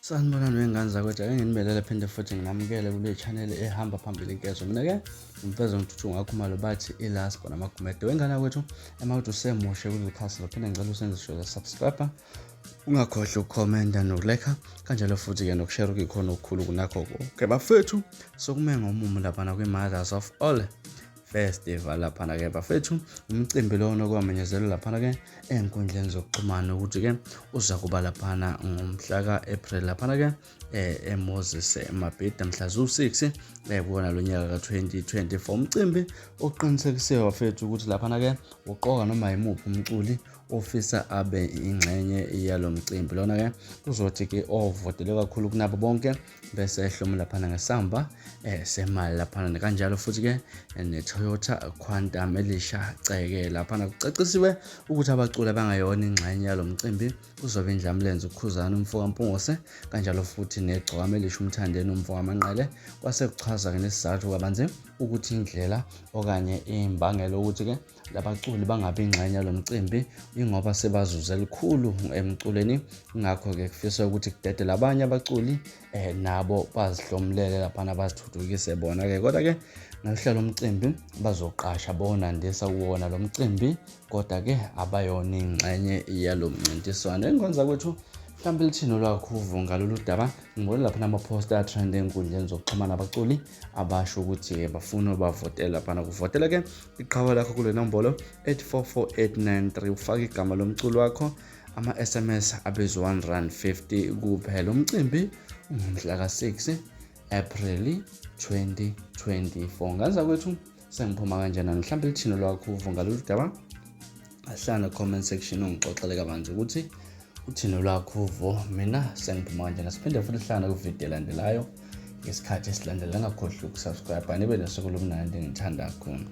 Sanibonani wengane zakwethu, ake nginibelele phinde futhi nginamukele kule channel ehamba phambili nkezo. Mina ngimfeza ngithuthu ngakhuma lo bathi ilaspo namagumede. Wengane kwethu emawuthi usemushe kule khasi lophinde ngicela usenze sure subscribe. Ungakhohlwa ukukhomenta nokuleka kanjalo futhi ke nokushare ukukhona okukhulu kunakho. Okay bafethu, sokume ngomumo lapha na kwi-Mothers of All Festival lapha ke bafethu, umcimbi lo nokwamenyezelwa lapha ke enkundleni zokuxhumana ukuthi ke uza kuba lapha ngomhla ka-April lapha ke eMoses eMabhida mhla zu-6 kuwona lo nyaka ka-2024. Umcimbi oqinisekisiwe bafethu ukuthi lapha ke uqoka noma yimuphi umculi ofisa abe ingxenye yalo mcimbi lona ke kuzothi ke ovotele kakhulu kunabo bonke bese ehlomula lapha ngesamba semali lapha kanjalo futhi ke neToyota Quantum elisha ceke lapha kucacisiwe ukuthi abaculi abangayona ingxenye yalo mcimbi kuzobe indlamlenze uKhuzani umfoka Mpungose kanjalo futhi neGcokama elisha umthandeni umfoka Manqele. Kwase kuchaza ke nesizathu kabanzi ukuthi indlela okanye imbangelo ukuthi ke labaculi bangabi ingxenye yalo mcimbi ingoba sebazuze elikhulu emculeni, ngakho ke kufiswa ukuthi kudede labanye abaculi nabo bazihlomulele lapha bazithuthukise bona ke. Kodwa ke ngohlelo umcimbi bazoqasha bonandisa kuwona lo mcimbi, kodwa ke abayona ingxenye yalo mncintiswano. Enkonza kwethu mhlawumbe lithini lwakho ngalolu daba? Ngibona lapha nama-poster atrend enkundleni zokuxhumana abaculi abasho ukuthi ke bafuna bavotela lapha kuvotela ke iqhawe lakho kule nombolo 844893 ufake igama lomculi wakho, ama-SMS abizwa R150 kuphela. Umcimbi ngomhla ka-6 April 2024. Ngaza kwethu sengiphuma kanjena, mhlawumbe lithini lwakho ngalolu daba? Ahlala comment section ungixoxele kabanzi ukuthi uthini lwakho uvo. Mina sengiphuma kanjena, siphinde futhi sihlangane kwivideo elandelayo ngesikhathi esilandela. Ngakhohlwa ukusubscribe, nibe nosuku lomnandi, ngithanda kakhulu.